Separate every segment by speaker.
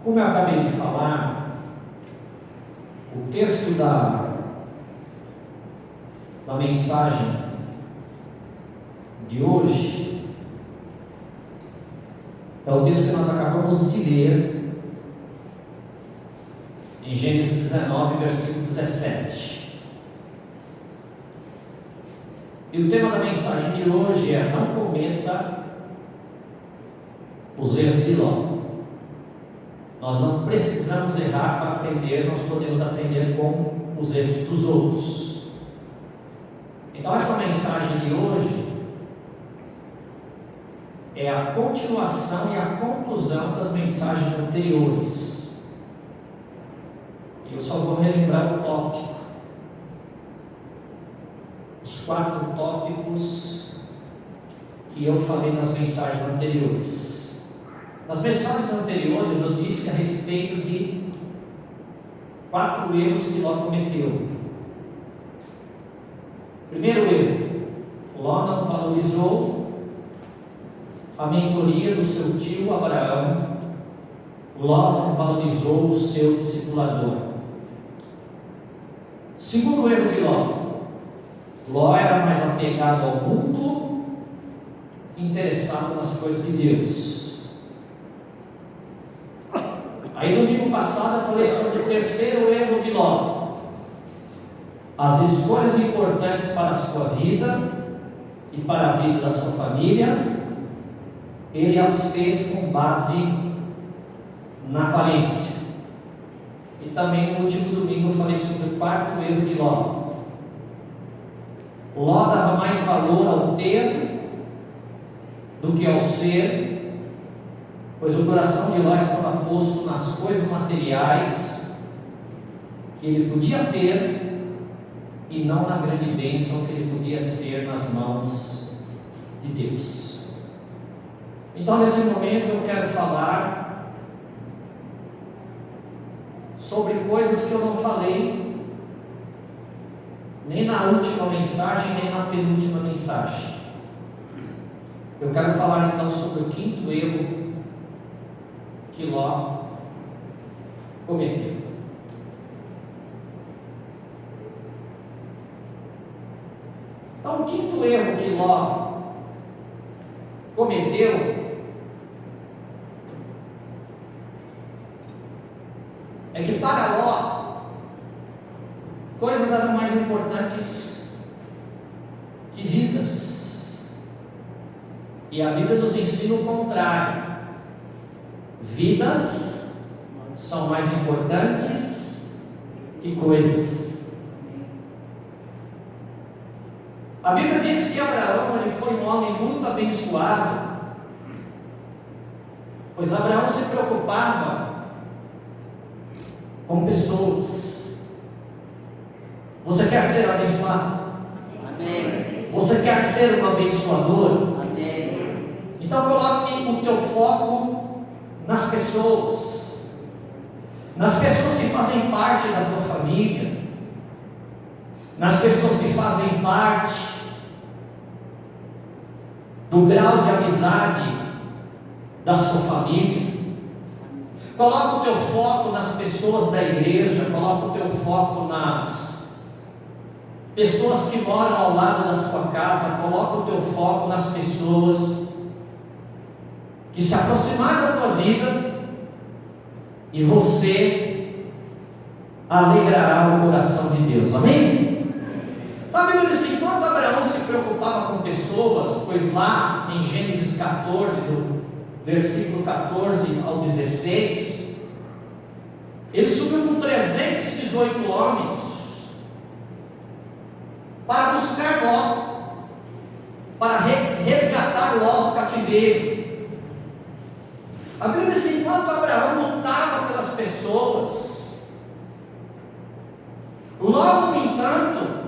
Speaker 1: Como eu acabei de falar, o texto da mensagem de hoje é o texto que nós acabamos de ler em Gênesis 19, versículo 17. E o tema da mensagem de hoje é: não cometa os erros de Ló. Nós não precisamos errar para aprender, nós podemos aprender com os erros dos outros. Então essa mensagem de hoje é a continuação e a conclusão das mensagens anteriores. Eu só vou relembrar o tópico. Os 4 tópicos que eu falei nas mensagens anteriores. Nas mensagens anteriores eu disse a respeito de 4 erros que Ló cometeu. Primeiro erro: Ló não valorizou a mentoria do seu tio Abraão. Ló não valorizou o seu discipulador. Segundo erro de Ló: Ló era mais apegado ao mundo, interessado nas coisas de Deus. Aí domingo passado eu falei sobre o terceiro erro de Ló: as escolhas importantes para a sua vida e para a vida da sua família, ele as fez com base na aparência. E também no último domingo eu falei sobre o 4º erro de Ló. Ló dava mais valor ao ter do que ao ser, pois o coração de Ló estava posto nas coisas materiais que ele podia ter e não na grande bênção que ele podia ser nas mãos de Deus. Então nesse momento eu quero falar sobre coisas que eu não falei nem na última mensagem, nem na penúltima mensagem. Eu quero falar então sobre o 5º erro que Ló cometeu. Então, o 5º erro que Ló cometeu é que para Ló coisas eram mais importantes que vidas. E a Bíblia nos ensina o contrário. Vidas são mais importantes que coisas. A Bíblia diz que Abraão ele foi um homem muito abençoado, pois Abraão se preocupava com pessoas. Você quer ser abençoado? Amém. Você quer ser um abençoador? Amém. Então coloque o teu foco nas pessoas que fazem parte da tua família, nas pessoas que fazem parte do grau de amizade da sua família. Coloca o teu foco nas pessoas da igreja, coloca o teu foco nas pessoas que moram ao lado da sua casa, coloca o teu foco nas pessoas que se aproximaram da tua vida, e você alegrará o coração de Deus. Amém? Então a Bíblia diz que enquanto Abraão se preocupava com pessoas, pois lá em Gênesis 14, do versículo 14 ao 16, ele subiu com 318 homens para buscar Ló, para resgatar Ló do cativeiro. A Bíblia diz que enquanto Abraão lutava pelas pessoas, Ló, no entanto,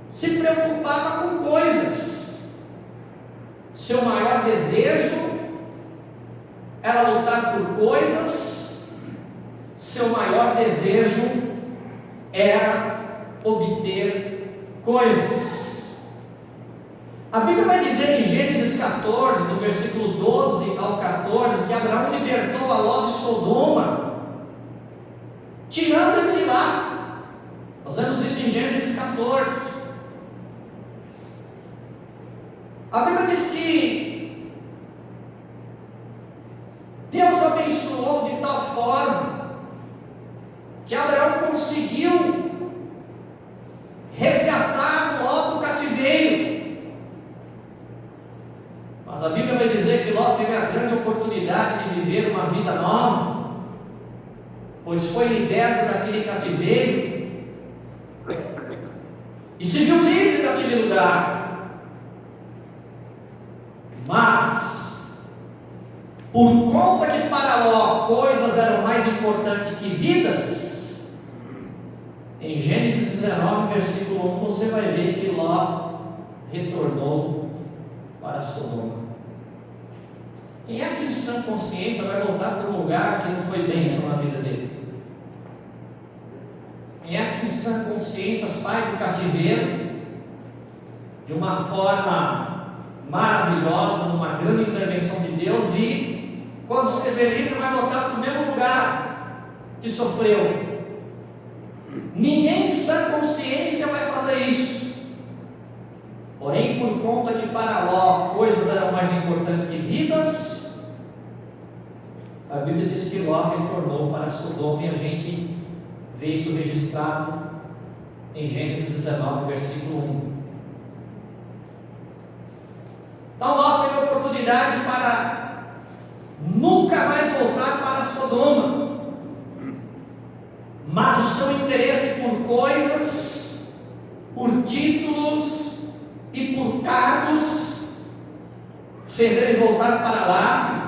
Speaker 1: se preocupava com coisas. Seu maior desejo era lutar por coisas, seu maior desejo era obter coisas. A Bíblia vai dizer em Gênesis 14, do versículo 12 ao 14, que Abraão libertou a Ló de Sodoma, tirando ele de lá. Nós vemos isso em Gênesis 14. A Bíblia diz que Deus abençoou de tal forma que Abraão conseguiu resgatar Ló do cativeiro. Mas a Bíblia vai dizer que Ló teve a grande oportunidade de viver uma vida nova, pois foi liberto daquele cativeiro e se viu livre daquele lugar. Mas, por conta que para Ló coisas eram mais importantes que vidas, em Gênesis 19, versículo 1, você vai ver que Ló retornou para Sodoma. Quem é que em sã consciência vai voltar para um lugar que não foi bênção na vida dele? Quem é que em sã consciência sai do cativeiro de uma forma maravilhosa, numa grande intervenção de Deus, e quando se vê livre vai voltar para o mesmo lugar que sofreu? Ninguém em sã consciência vai fazer isso. Porém, por conta que para Ló coisas eram mais importantes que vidas, a Bíblia diz que Ló retornou para Sodoma, e a gente vê isso registrado em Gênesis 19, versículo 1. Então Ló teve a oportunidade para nunca mais voltar para Sodoma, mas o seu interesse por coisas, por títulos e por cargos fez ele voltar para lá,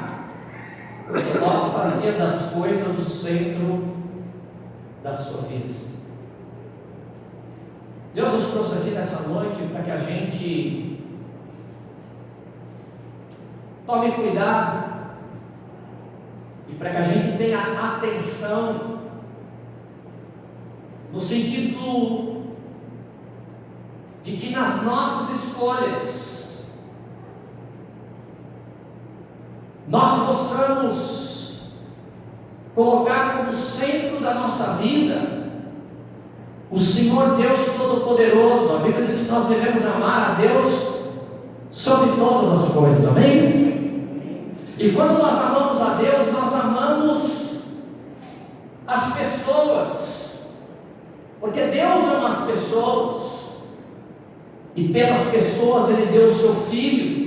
Speaker 1: porque Ló fazia das coisas o centro da sua vida. Deus nos trouxe aqui nessa noite para que a gente tome cuidado e para que a gente tenha atenção no sentido de que nas nossas escolhas nós possamos colocar como centro da nossa vida o Senhor Deus Todo-Poderoso. A Bíblia diz que nós devemos amar a Deus sobre todas as coisas, amém? E quando nós amamos a Deus, nós amamos as pessoas, porque Deus ama as pessoas, e pelas pessoas Ele deu o seu Filho,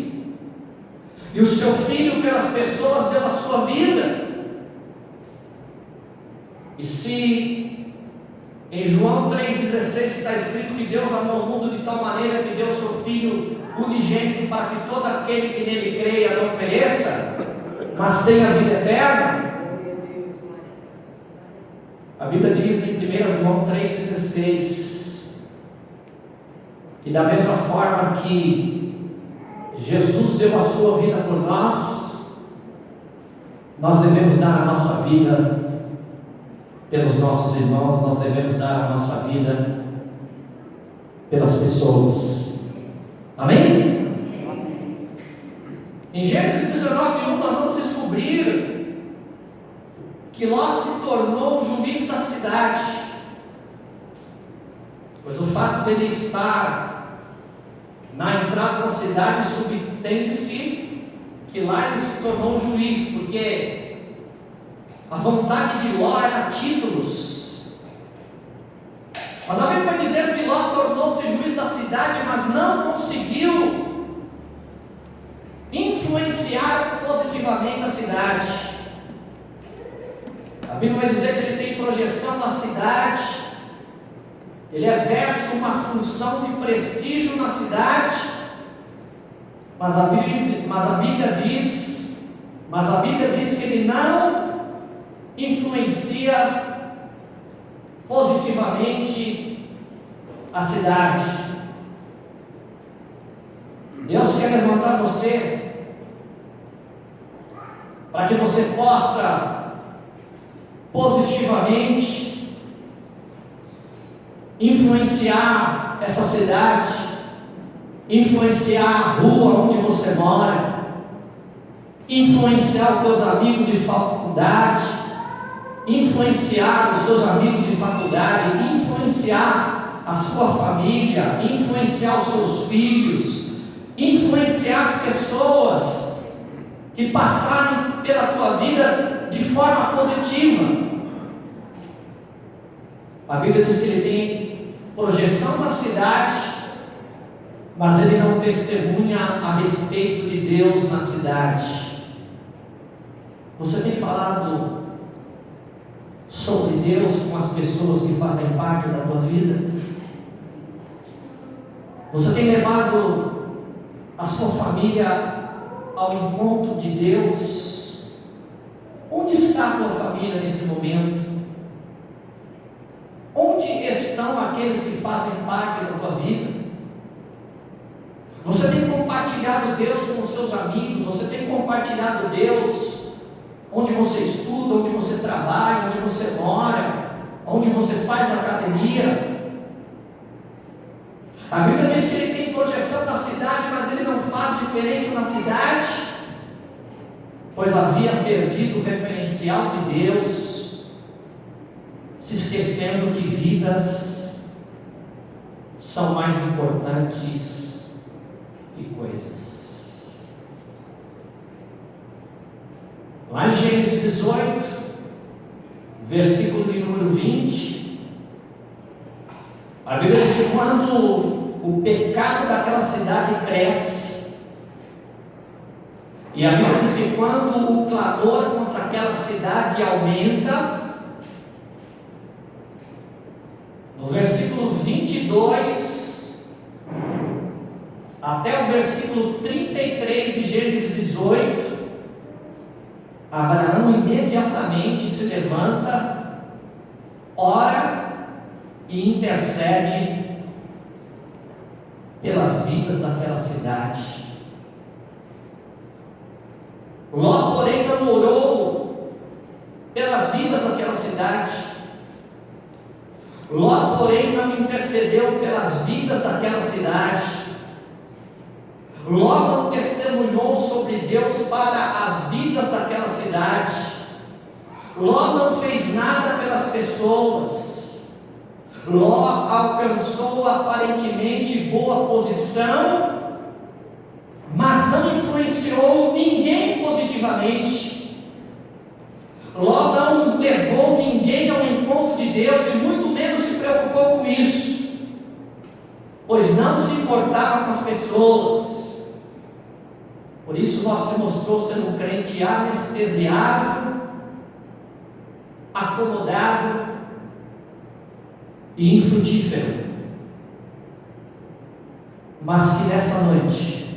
Speaker 1: e o seu Filho pelas pessoas deu a sua vida. E se em João 3,16 está escrito que Deus amou o mundo de tal maneira que deu o seu Filho unigênito para que todo aquele que nele creia não pereça, mas tenha vida eterna, a Bíblia diz em 1 João 3,16 que da mesma forma que Jesus deu a sua vida por nós, nós devemos dar a nossa vida pelos nossos irmãos, nós devemos dar a nossa vida pelas pessoas, amém? Em Gênesis 19:1 nós vamos descobrir que Ló se tornou o juiz da cidade, pois o fato dele estar na entrada da cidade subentende-se que lá ele se tornou um juiz, porque a vontade de Ló era títulos. Mas a Bíblia vai dizer que Ló tornou-se juiz da cidade, mas não conseguiu influenciar positivamente a cidade. A Bíblia vai dizer que ele tem projeção na cidade, ele exerce uma função de prestígio na cidade, mas a Bíblia diz que ele não influencia positivamente a cidade. Deus quer levantar você para que você possa positivamente influenciar essa cidade, influenciar a rua onde você mora, influenciar os teus amigos de faculdade, influenciar os seus amigos de faculdade, influenciar a sua família, influenciar os seus filhos, influenciar as pessoas que passarem pela tua vida de forma positiva. A Bíblia diz que ele tem projeção da cidade, mas ele não testemunha a respeito de Deus na cidade. Você tem falado sobre Deus com as pessoas que fazem parte da tua vida? Você tem levado a sua família ao encontro de Deus? Onde está a tua família nesse momento? Onde estão aqueles que fazem parte da tua vida? Você tem compartilhado Deus com os seus amigos? Você tem compartilhado Deus onde você estuda, onde você trabalha, onde você mora, onde você faz academia? A Bíblia diz que ele tem projeção da cidade, mas ele não faz diferença na cidade, pois havia perdido o referencial de Deus, se esquecendo que vidas são mais importantes que coisas. Lá em Gênesis 18, versículo de número 20, a Bíblia diz que quando o pecado daquela cidade cresce, e a Bíblia diz que quando o clamor contra aquela cidade aumenta, no versículo 22 até o versículo 33 de Gênesis 18, Abraão imediatamente se levanta, ora e intercede pelas vidas daquela cidade. Ló, porém, não orou pelas vidas daquela cidade. Ló, porém, não intercedeu pelas vidas daquela cidade. Ló não testemunhou sobre Deus para as vidas daquela cidade. Ló não fez nada pelas pessoas. Ló alcançou aparentemente boa posição, mas não influenciou ninguém positivamente. Ló não levou ninguém ao encontro de Deus e muito menos se preocupou com isso, pois não se importava com as pessoas. Por isso Ló se mostrou ser um crente anestesiado, acomodado e infrutífero. Mas que nessa noite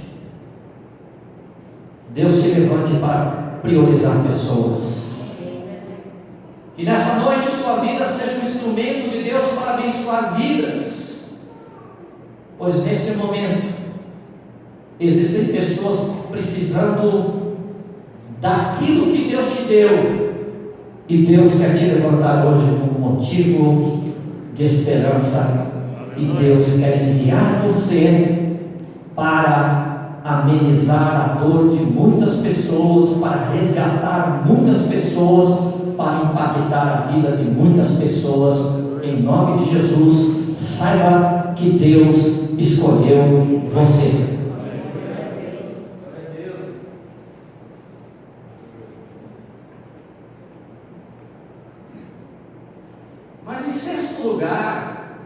Speaker 1: Deus te levante para priorizar pessoas. Que nessa noite sua vida seja um instrumento de Deus para abençoar vidas, pois nesse momento existem pessoas precisando daquilo que Deus te deu, e Deus quer te levantar hoje como motivo de esperança, e Deus quer enviar você para amenizar a dor de muitas pessoas, para resgatar muitas pessoas, para impactar a vida de muitas pessoas. Em nome de Jesus, saiba que Deus escolheu você. Mas em sexto lugar,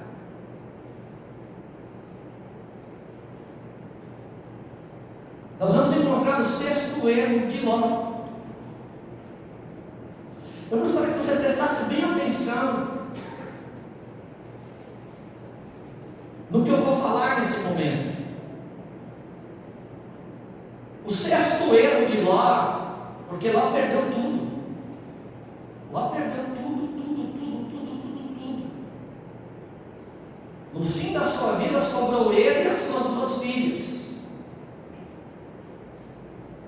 Speaker 1: nós vamos encontrar o sexto erro de Ló. Eu gostaria que você prestasse bem atenção no que eu vou falar nesse momento. O sexto erro de Ló, porque Ló perdeu tudo. Ló perdeu tudo. No fim da sua vida sobrou ele e as suas duas filhas,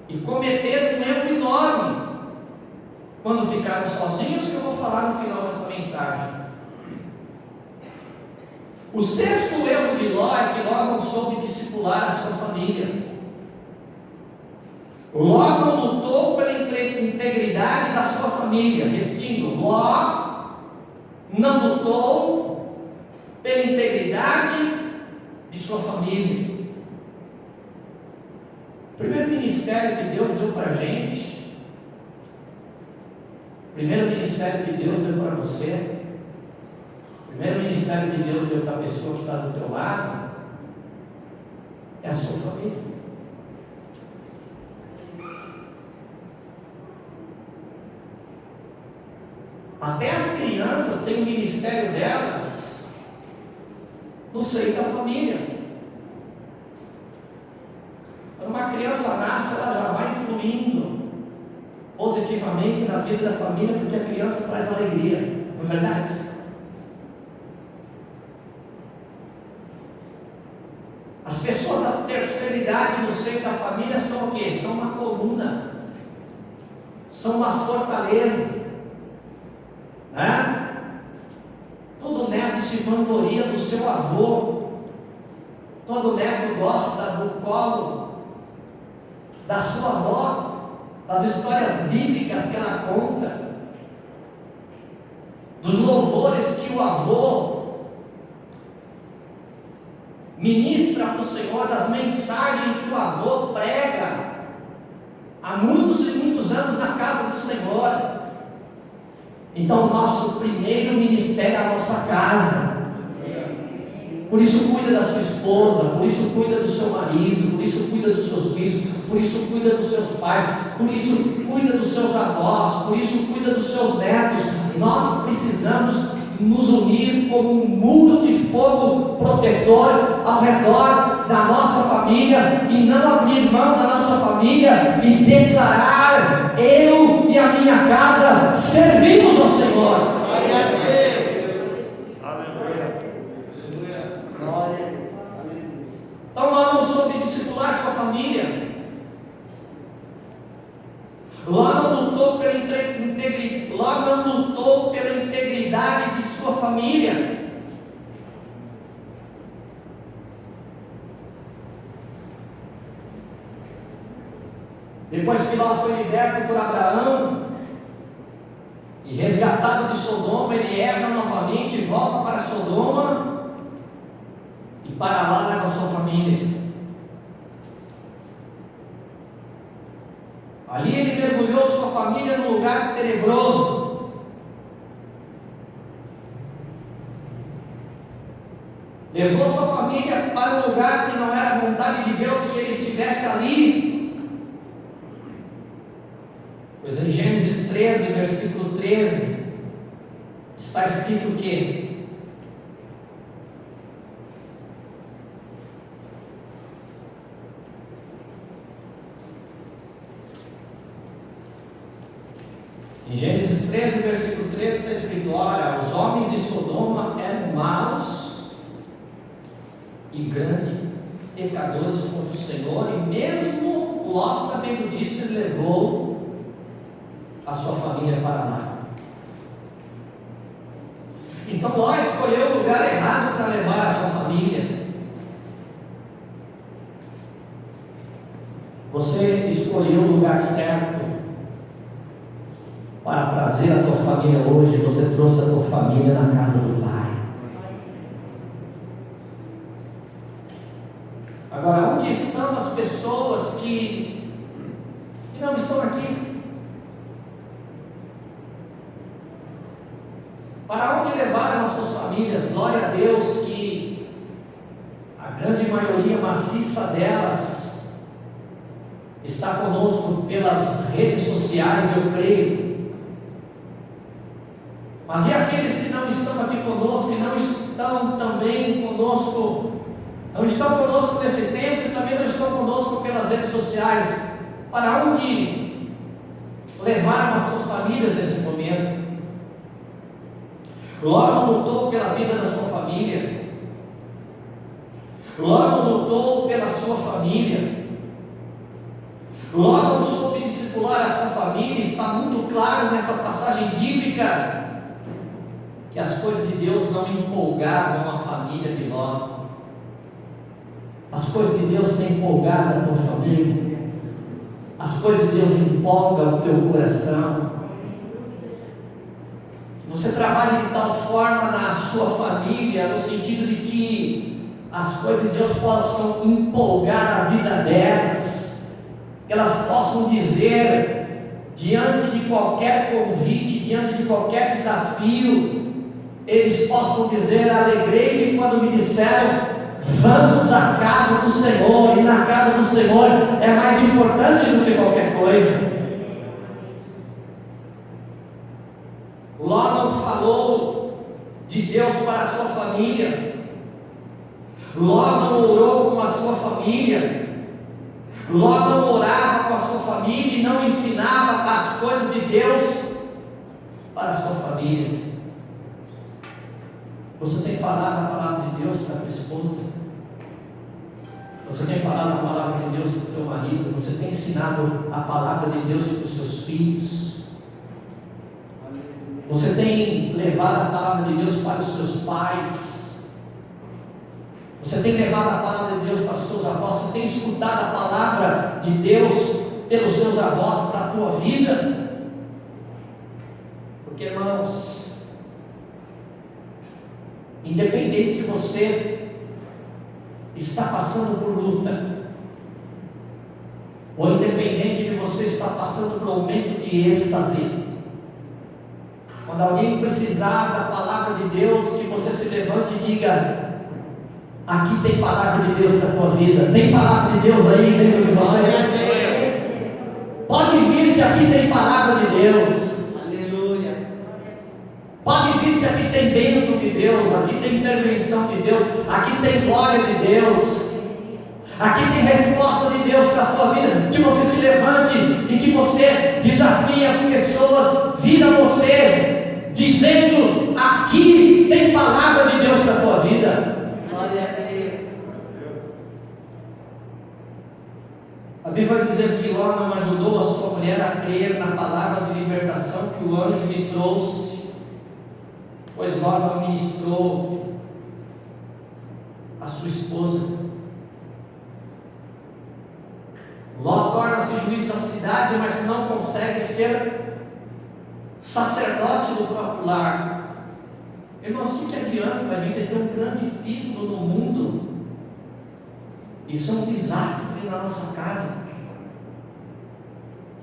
Speaker 1: e cometeram um erro enorme quando ficaram sozinhos, que eu vou falar no final dessa mensagem. O sexto erro de Ló é que Ló não soube discipular a sua família. Ló não lutou pela integridade da sua família. Repetindo, Ló não lutou pela integridade de sua família. O primeiro ministério que Deus deu para a gente, o primeiro ministério que Deus deu para você, o primeiro ministério que Deus deu para a pessoa que está do teu lado, é a sua família. Até as crianças têm o ministério delas no seio da família. Quando uma criança nasce, ela já vai fluindo positivamente na vida da família, porque a criança traz alegria, não é verdade? As pessoas da terceira idade no seio da família são o quê? São uma coluna, são uma fortaleza, né? Todo neto se vangloria do seu avô, todo neto gosta do colo da sua avó, das histórias bíblicas que ela conta, dos louvores que o avô ministra para o Senhor, das mensagens que o avô prega há muitos e muitos anos na casa do Senhor. Então, nosso primeiro ministério é a nossa casa. Por isso cuida da sua esposa, por isso cuida do seu marido, por isso cuida dos seus filhos, por isso cuida dos seus pais, por isso cuida dos seus avós, por isso cuida dos seus netos. Nós precisamos nos unir como um muro de fogo protetor ao redor da nossa família e não abrir mão da nossa família e declarar: eu e a minha casa servimos ao Senhor. Então Ló não soube discipular sua família. Ló não lutou pela integridade de sua família. Depois que Ló foi liberto por Abraão e resgatado de Sodoma, ele erra novamente e volta para Sodoma. E para lá leva a sua família. Ali ele mergulhou sua família num lugar tenebroso. Levou sua família para um lugar que não era a vontade de Deus que ele estivesse ali. Pois em Gênesis 13, versículo 13, está escrito o quê? Em Gênesis 13, versículo 13 está escrito: olha, os homens de Sodoma eram maus e grandes pecadores contra o Senhor, e mesmo Ló, sabendo disso, ele levou a sua família para lá. Então Ló escolheu o lugar errado para levar a sua família. Você escolheu o lugar certo para trazer a tua família hoje. Você trouxe a tua família na casa do Pai. Agora, onde estão as pessoas que não estão aqui? Para onde levaram as suas famílias? Glória a Deus que a grande maioria maciça delas está conosco pelas redes sociais, eu creio. Mas e aqueles que não estão aqui conosco, que não estão também conosco, não estão conosco nesse tempo e também não estão conosco pelas redes sociais? Para onde levaram as suas famílias nesse momento? Ló não lutou pela vida da sua família. Ló não lutou pela sua família. Ló não soube discipular a sua família. Está muito claro nessa passagem bíblica que que as coisas de Deus não empolgavam a família de Ló. As coisas de Deus têm empolgado a tua família. As coisas de Deus empolgam o teu coração. Que você trabalhe de tal forma na sua família, no sentido de que as coisas de Deus possam empolgar a vida delas, que elas possam dizer, diante de qualquer convite, diante de qualquer desafio, eles possam dizer: alegrei-me quando me disseram, vamos à casa do Senhor, e na casa do Senhor é mais importante do que qualquer coisa. Ló não falou de Deus para a sua família, Ló não orou com a sua família, Ló não orava com a sua família e não ensinava as coisas de Deus para a sua família. Você tem falado a palavra de Deus para a tua esposa? Você tem falado a palavra de Deus para o teu marido? Você tem ensinado a palavra de Deus para os seus filhos? Você tem levado a palavra de Deus para os seus pais? Você tem levado a palavra de Deus para os seus avós? Você tem escutado a palavra de Deus pelos seus avós para a tua vida? Porque, irmãos, independente se você está passando por luta, ou independente de você estar passando por um momento de êxtase, quando alguém precisar da palavra de Deus, que você se levante e diga: aqui tem palavra de Deus para a tua vida. Tem palavra de Deus aí dentro de você? Pode vir que aqui tem palavra de Deus. Pode vir que aqui tem bênção de Deus, aqui tem intervenção de Deus, aqui tem glória de Deus, aqui tem resposta de Deus para a tua vida. Que você se levante e que você desafie as pessoas, vira você, dizendo: aqui tem palavra de Deus para a tua vida. Glória a Deus. A Bíblia vai dizer que Ló não ajudou a sua mulher a crer na palavra de libertação que o anjo lhe trouxe, pois Ló não ministrou a sua esposa. Ló torna-se juiz da cidade, mas não consegue ser sacerdote do próprio lar. Irmãos, o que adianta a gente ter um grande título no mundo isso é um desastre na nossa casa,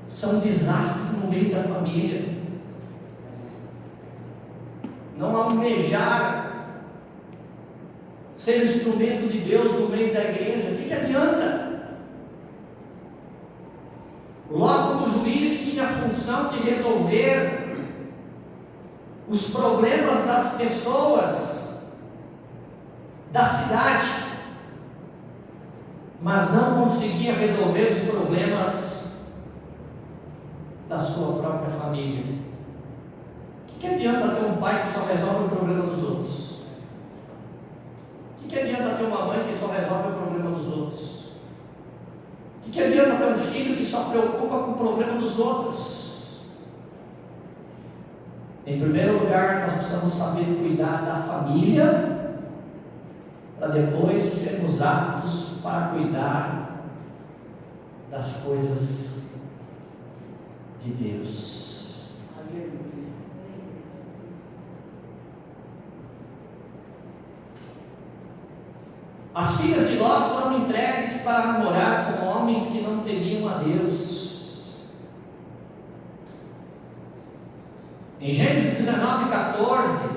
Speaker 1: isso é um desastre no meio da família? Não almejar ser instrumento de Deus no meio da igreja. O que adianta? Ló, como juiz, tinha a função de resolver os problemas das pessoas da cidade, mas não conseguia resolver os problemas da sua própria família. O que adianta ter um pai que só resolve o problema dos outros? O que adianta ter uma mãe que só resolve o problema dos outros? O que adianta ter um filho que só preocupa com o problema dos outros? Em primeiro lugar, nós precisamos saber cuidar da família, para depois sermos aptos para cuidar das coisas de Deus. As filhas de Ló foram entregues para namorar com homens que não temiam a Deus. Em Gênesis 19:14,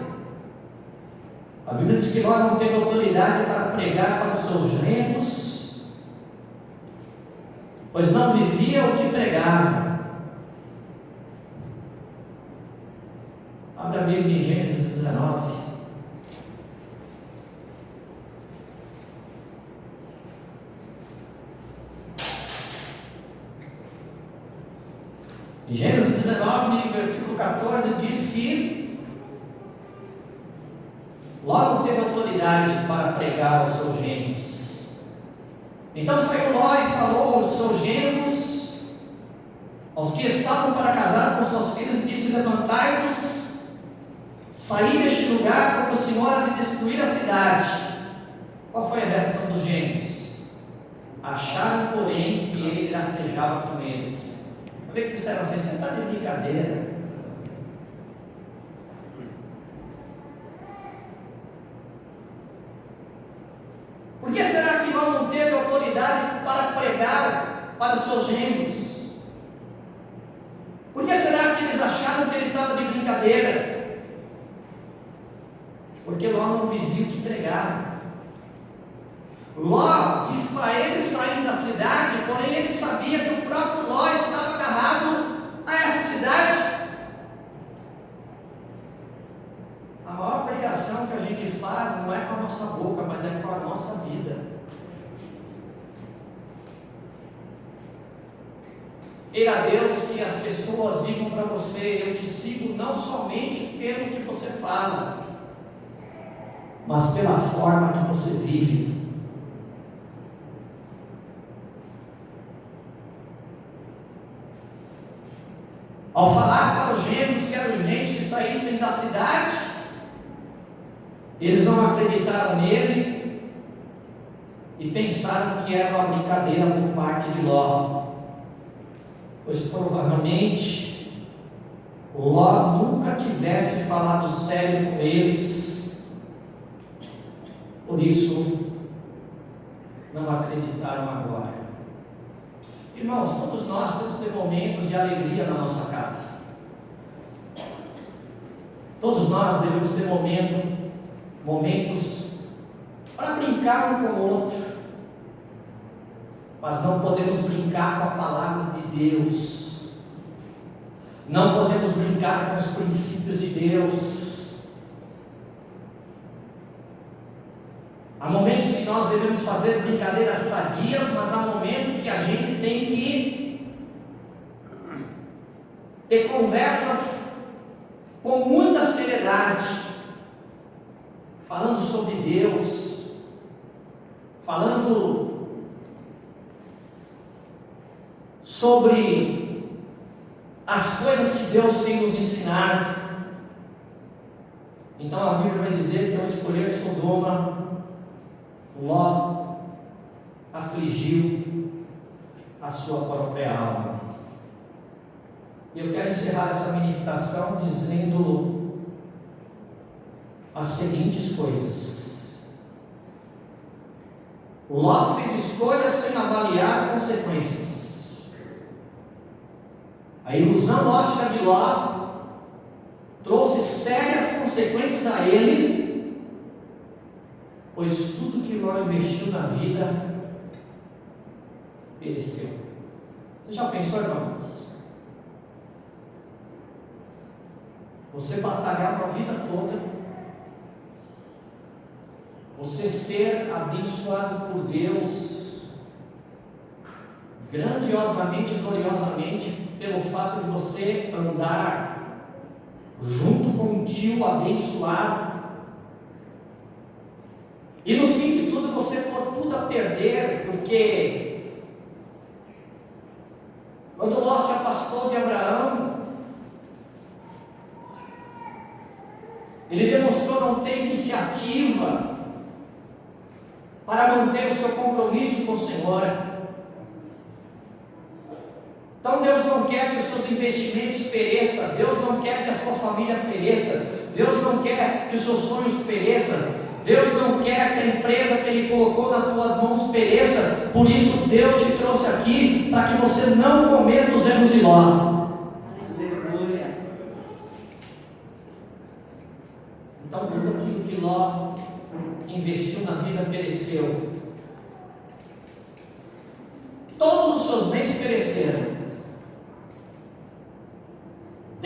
Speaker 1: a Bíblia diz que Ló não teve autoridade para pregar para os seus genros, pois não vivia o que pregava. Abra a Bíblia em Gênesis 19. Em Gênesis 19, versículo 14, diz que Ló não teve autoridade para pregar aos seus genros. Então saiu Ló e falou aos seus genros, aos que estavam para casar com suas filhas, e disse: levantai-vos, sair deste lugar como o Senhor há de destruir a cidade. Qual foi a reação dos gêmeos? Acharam, porém, que ele gracejava com eles. Vê que disseram assim: você está de brincadeira. Por que será que Ló não teve autoridade para pregar para os seus gêmeos? Por que será que eles acharam que ele estava de brincadeira? Porque Ló não vivia o que pregava. Ló disse para eles saírem da cidade, porém ele sabia que o próprio Ló estava agarrado a essa cidade. A maior pregação que a gente faz não é com a nossa boca, mas é com a nossa vida. Queira Deus que as pessoas digam para você: eu te sigo não somente pelo que você fala, mas pela forma que você vive. Ao falar para os gêmeos que eram gente que saíssem da cidade, eles não acreditaram nele e pensaram que era uma brincadeira por parte de Ló, pois provavelmente Ló nunca tivesse falado sério com eles, por isso não acreditaram agora. Irmãos, todos nós temos que ter momentos de alegria na nossa casa. Todos nós devemos ter momentos para brincar um com o outro, mas não podemos brincar com a palavra de Deus, não podemos brincar com os princípios de Deus. Há momentos que nós devemos fazer brincadeiras sadias, mas há momentos que a gente tem que ter conversas com muita seriedade, falando sobre Deus, falando sobre as coisas que Deus tem nos ensinado. Então a Bíblia vai dizer que ao escolher Sodoma, Ló afligiu a sua própria alma. E eu quero encerrar essa ministração dizendo as seguintes coisas. Ló fez escolhas sem avaliar consequências. A ilusão ótica de Ló trouxe sérias consequências a ele, pois tudo que Ló investiu na vida pereceu. Você já pensou, irmãos? Você batalhar uma vida toda, você ser abençoado por Deus grandiosamente e gloriosamente pelo fato de você andar junto com um tio abençoado, e no fim de tudo você pôr tudo a perder, porque quando Ló se afastou de Abraão, ele demonstrou não ter iniciativa para manter o seu compromisso com o Senhor. Então Deus não quer que os seus investimentos pereçam, Deus não quer que a sua família pereça, Deus não quer que os seus sonhos pereçam, Deus não quer que a empresa que Ele colocou nas tuas mãos pereça. Por isso Deus te trouxe aqui, para que você não cometa os erros de Ló. Aleluia. Então tudo aquilo que Ló investiu na vida pereceu. Todos os seus bens pereceram.